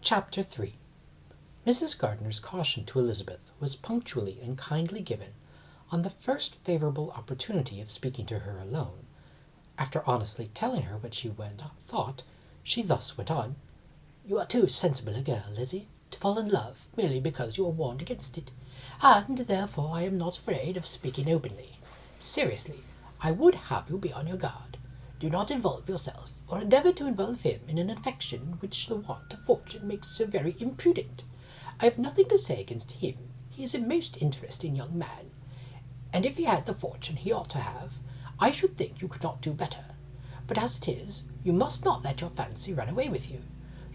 Chapter 3. Mrs. Gardiner's caution to Elizabeth was punctually and kindly given on the first favourable opportunity of speaking to her alone. After honestly telling her what she thought, she thus went on. "You are too sensible a girl, Lizzie, to fall in love merely because you are warned against it, and therefore I am not afraid of speaking openly. Seriously, I would have you be on your guard. Do not involve yourself, or endeavour to involve him in an affection which the want of fortune makes so very imprudent. I have nothing to say against him. He is a most interesting young man, and if he had the fortune he ought to have, I should think you could not do better. But as it is, you must not let your fancy run away with you.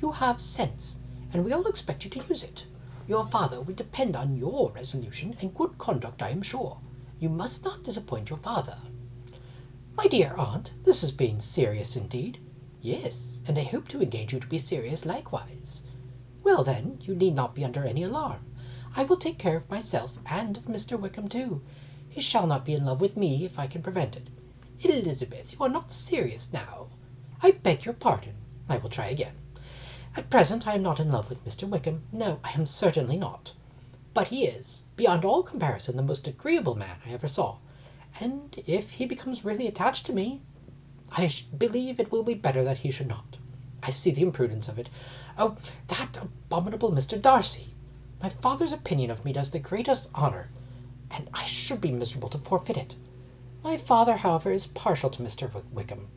You have sense, and we all expect you to use it. Your father will depend on your resolution and good conduct, I am sure. You must not disappoint your father." "My dear aunt, this is being serious indeed." "Yes, and I hope to engage you to be serious likewise." "Well then, you need not be under any alarm. I will take care of myself and of Mr. Wickham too. He shall not be in love with me if I can prevent it. Elizabeth, you are not serious now." "I beg your pardon. I will try again. At present I am not in love with Mr. Wickham. No, I am certainly not. But he is, beyond all comparison, the most agreeable man I ever saw, and if he becomes really attached to me, I believe it will be better that he should not. I see the imprudence of it. Oh, that abominable Mr. Darcy! My father's opinion of me does the greatest honour, and I should be miserable to forfeit it. My father, however, is partial to Mr. Wickham.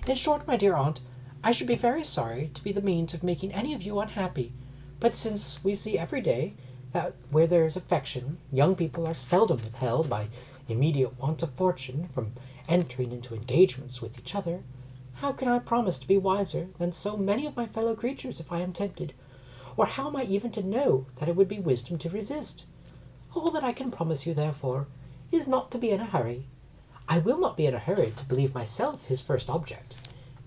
In short, my dear aunt, I should be very sorry to be the means of making any of you unhappy, but since we see every day that where there is affection, young people are seldom withheld by immediate want of fortune from entering into engagements with each other, how can I promise to be wiser than so many of my fellow creatures if I am tempted? Or how am I even to know that it would be wisdom to resist? All that I can promise you, therefore, is not to be in a hurry. I will not be in a hurry to believe myself his first object.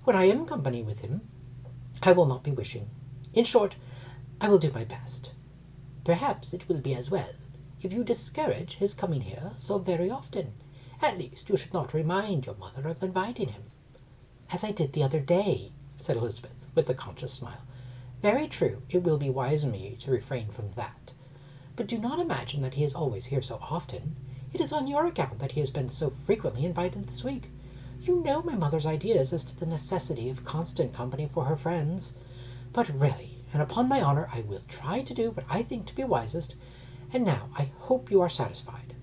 When I am in company with him, I will not be wishing. In short, I will do my best. Perhaps it will be as well if you discourage his coming here so very often. At least you should not remind your mother of inviting him." "As I did the other day," said Elizabeth, with a conscious smile. "Very true, it will be wise in me to refrain from that. But do not imagine that he is always here so often. It is on your account that he has been so frequently invited this week. You know my mother's ideas as to the necessity of constant company for her friends. But really, and upon my honour, I will try to do what I think to be wisest, and now I hope you are satisfied."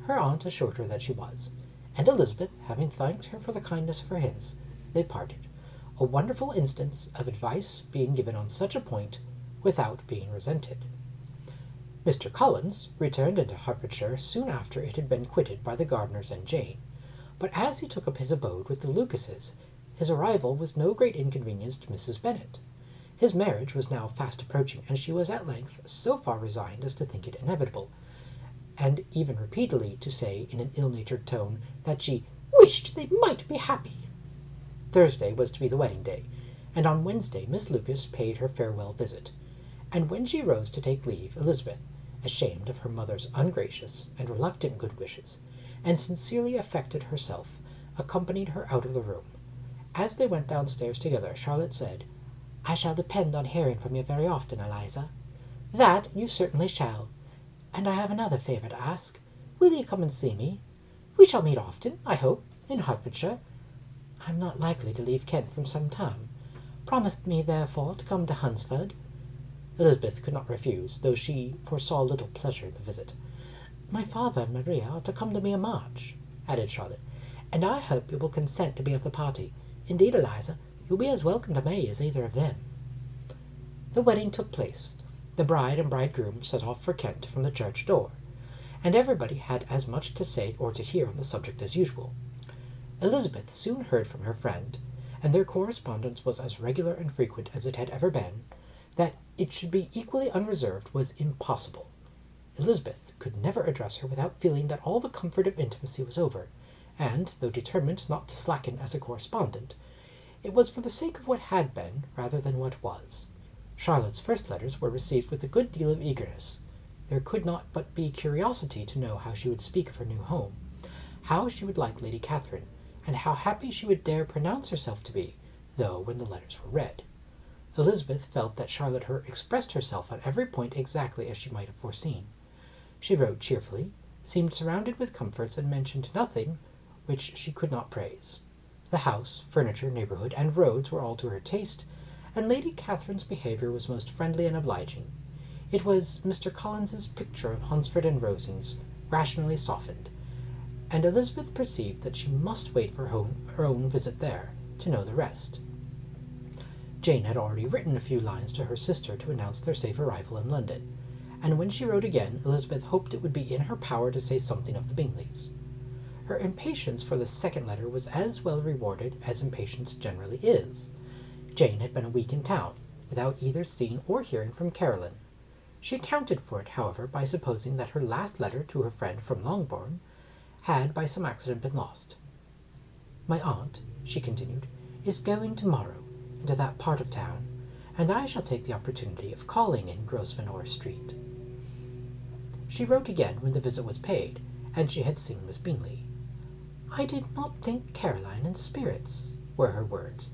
Her aunt assured her that she was, and Elizabeth, having thanked her for the kindness of her hints, they parted, a wonderful instance of advice being given on such a point without being resented. Mr. Collins returned into Hertfordshire soon after it had been quitted by the Gardiners and Jane, but as he took up his abode with the Lucases, his arrival was no great inconvenience to Mrs. Bennet. His marriage was now fast approaching, and she was at length so far resigned as to think it inevitable, and even repeatedly to say in an ill-natured tone that she wished they might be happy. Thursday was to be the wedding day, and on Wednesday Miss Lucas paid her farewell visit, and when she rose to take leave, Elizabeth, ashamed of her mother's ungracious and reluctant good wishes, and sincerely affected herself, accompanied her out of the room. As they went downstairs together, Charlotte said, "I shall depend on hearing from you very often, Eliza." "That you certainly shall. And I have another favour to ask. Will you come and see me? We shall meet often, I hope, in Hertfordshire. I am not likely to leave Kent for some time. Promise me, therefore, to come to Hunsford." Elizabeth could not refuse, though she foresaw little pleasure in the visit. "My father and Maria are to come to me in March," added Charlotte, "and I hope you will consent to be of the party. Indeed, Eliza, you'll be as welcome to May as either of them." The wedding took place. The bride and bridegroom set off for Kent from the church door, and everybody had as much to say or to hear on the subject as usual. Elizabeth soon heard from her friend, and their correspondence was as regular and frequent as it had ever been. That it should be equally unreserved was impossible. Elizabeth could never address her without feeling that all the comfort of intimacy was over, and, though determined not to slacken as a correspondent, it was for the sake of what had been rather than what was. Charlotte's first letters were received with a good deal of eagerness. There could not but be curiosity to know how she would speak of her new home, how she would like Lady Catherine, and how happy she would dare pronounce herself to be, though when the letters were read. Elizabeth felt that Charlotte expressed herself on every point exactly as she might have foreseen. She wrote cheerfully, seemed surrounded with comforts, and mentioned nothing which she could not praise. The house, furniture, neighbourhood, and roads were all to her taste, and Lady Catherine's behaviour was most friendly and obliging. It was Mr. Collins's picture of Hunsford and Rosings, rationally softened, and Elizabeth perceived that she must wait for her own visit there, to know the rest. Jane had already written a few lines to her sister to announce their safe arrival in London, and when she wrote again, Elizabeth hoped it would be in her power to say something of the Bingleys. Her impatience for the second letter was as well rewarded as impatience generally is. Jane had been a week in town, without either seeing or hearing from Caroline. She accounted for it, however, by supposing that her last letter to her friend from Longbourn had by some accident been lost. "My aunt," she continued, "is going to-morrow into that part of town, and I shall take the opportunity of calling in Grosvenor Street." She wrote again when the visit was paid, and she had seen Miss Bingley. "I did not think Caroline in spirits," were her words,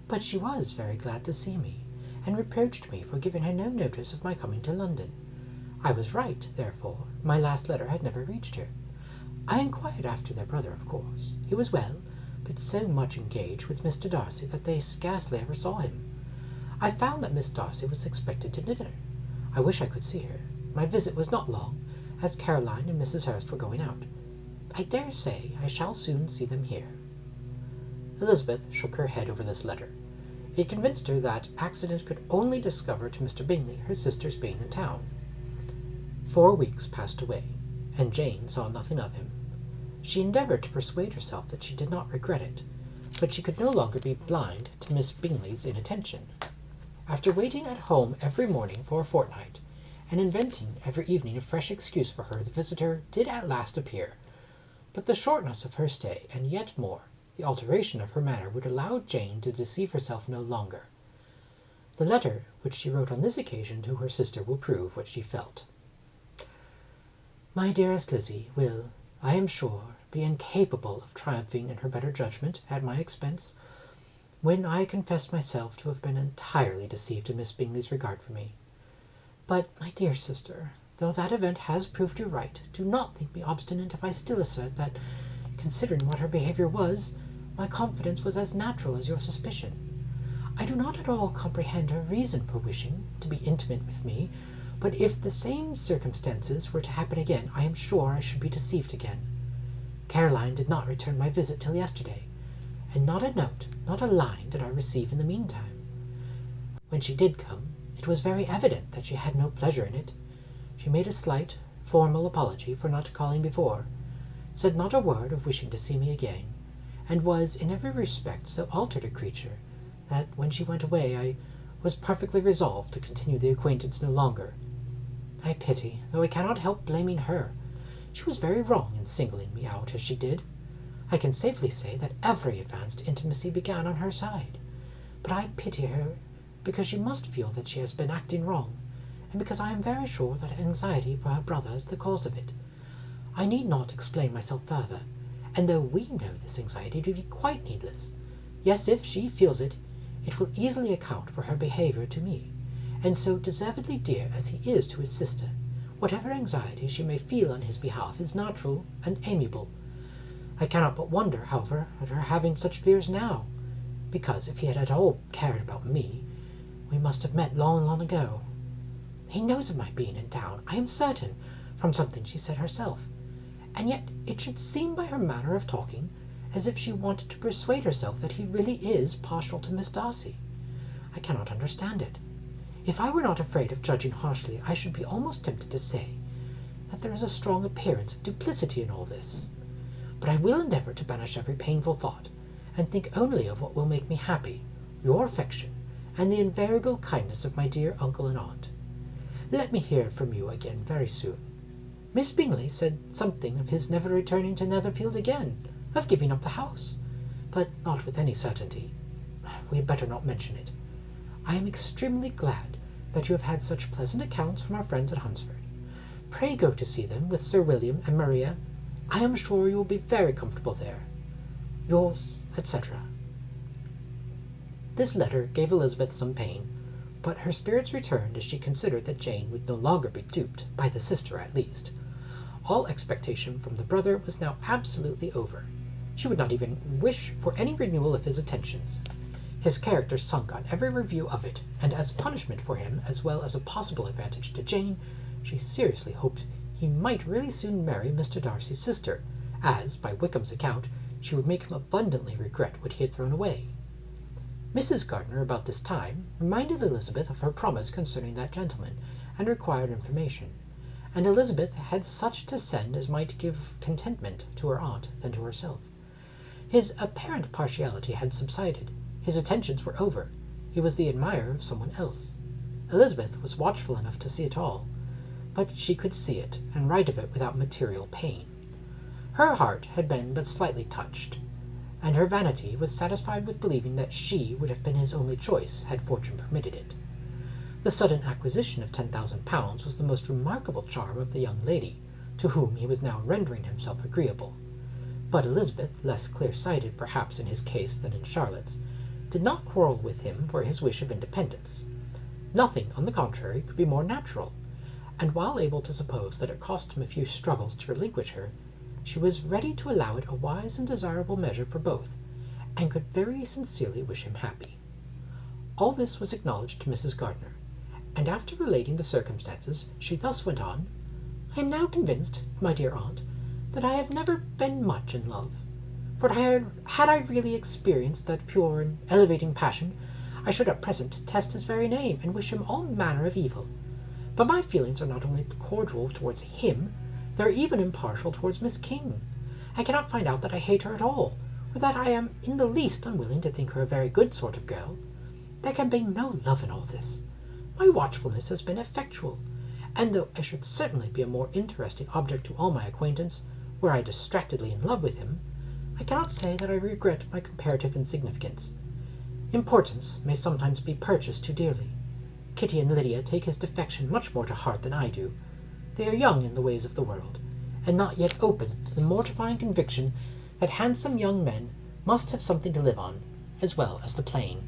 "but she was very glad to see me, and reproached me for giving her no notice of my coming to London. I was right, therefore. My last letter had never reached her. I inquired after their brother, of course. He was well, but so much engaged with Mr. Darcy that they scarcely ever saw him. I found that Miss Darcy was expected to dinner. I wish I could see her. My visit was not long, as Caroline and Mrs. Hurst were going out. I dare say I shall soon see them here." Elizabeth shook her head over this letter. It convinced her that accident could only discover to Mr. Bingley her sister's being in town. 4 weeks passed away, and Jane saw nothing of him. She endeavoured to persuade herself that she did not regret it, but she could no longer be blind to Miss Bingley's inattention. After waiting at home every morning for a fortnight, and inventing every evening a fresh excuse for her, the visitor did at last appear, but the shortness of her stay, and yet more, the alteration of her manner, would allow Jane to deceive herself no longer. The letter which she wrote on this occasion to her sister will prove what she felt. "My dearest Lizzie will, I am sure, be incapable of triumphing in her better judgment at my expense, when I confess myself to have been entirely deceived in Miss Bingley's regard for me. But, my dear sister, though that event has proved you right, do not think me obstinate if I still assert that, considering what her behaviour was, my confidence was as natural as your suspicion. I do not at all comprehend her reason for wishing to be intimate with me, but if the same circumstances were to happen again, I am sure I should be deceived again. Caroline did not return my visit till yesterday, and not a note, not a line did I receive in the meantime. When she did come, it was very evident that she had no pleasure in it. She made a slight, formal apology for not calling before, said not a word of wishing to see me again, and was in every respect so altered a creature, that when she went away I was perfectly resolved to continue the acquaintance no longer. I pity, though I cannot help blaming her. She was very wrong in singling me out as she did. I can safely say that every advanced intimacy began on her side, but I pity her because she must feel that she has been acting wrong, and because I am very sure that anxiety for her brother is the cause of it. I need not explain myself further, and though we know this anxiety to be quite needless, yes, if she feels it, it will easily account for her behaviour to me, and so deservedly dear as he is to his sister, whatever anxiety she may feel on his behalf is natural and amiable. I cannot but wonder, however, at her having such fears now, because if he had at all cared about me, we must have met long, long ago. He knows of my being in town, I am certain, from something she said herself, and yet it should seem by her manner of talking as if she wanted to persuade herself that he really is partial to Miss Darcy. I cannot understand it. If I were not afraid of judging harshly, I should be almost tempted to say that there is a strong appearance of duplicity in all this. But I will endeavour to banish every painful thought, and think only of what will make me happy, your affection, and the invariable kindness of my dear uncle and aunt. Let me hear from you again very soon. Miss Bingley said something of his never returning to Netherfield again, of giving up the house, but not with any certainty. We had better not mention it. I am extremely glad that you have had such pleasant accounts from our friends at Hunsford. Pray go to see them with Sir William and Maria. I am sure you will be very comfortable there. Yours, etc. This letter gave Elizabeth some pain, but her spirits returned as she considered that Jane would no longer be duped, by the sister at least. All expectation from the brother was now absolutely over. She would not even wish for any renewal of his attentions. His character sunk on every review of it, and as punishment for him, as well as a possible advantage to Jane, she seriously hoped he might really soon marry Mr. Darcy's sister, as, by Wickham's account, she would make him abundantly regret what he had thrown away. Mrs. Gardiner, about this time, reminded Elizabeth of her promise concerning that gentleman, and required information, and Elizabeth had such to send as might give contentment to her aunt than to herself. His apparent partiality had subsided. His attentions were over. He was the admirer of someone else. Elizabeth was watchful enough to see it all, but she could see it, and write of it without material pain. Her heart had been but slightly touched, and her vanity was satisfied with believing that she would have been his only choice had fortune permitted it. The sudden acquisition of £10,000 was the most remarkable charm of the young lady, to whom he was now rendering himself agreeable. But Elizabeth, less clear-sighted perhaps in his case than in Charlotte's, did not quarrel with him for his wish of independence. Nothing, on the contrary, could be more natural, and while able to suppose that it cost him a few struggles to relinquish her, she was ready to allow it a wise and desirable measure for both, and could very sincerely wish him happy. All this was acknowledged to Mrs. Gardiner, and after relating the circumstances, she thus went on: "I am now convinced, my dear aunt, that I have never been much in love, for had I really experienced that pure and elevating passion, I should at present detest his very name, and wish him all manner of evil. But my feelings are not only cordial towards him, they are even impartial towards Miss King. I cannot find out that I hate her at all, or that I am in the least unwilling to think her a very good sort of girl. There can be no love in all this. My watchfulness has been effectual, and though I should certainly be a more interesting object to all my acquaintance, were I distractedly in love with him, I cannot say that I regret my comparative insignificance. Importance may sometimes be purchased too dearly. Kitty and Lydia take his defection much more to heart than I do. They are young in the ways of the world, and not yet open to the mortifying conviction that handsome young men must have something to live on, as well as the plain.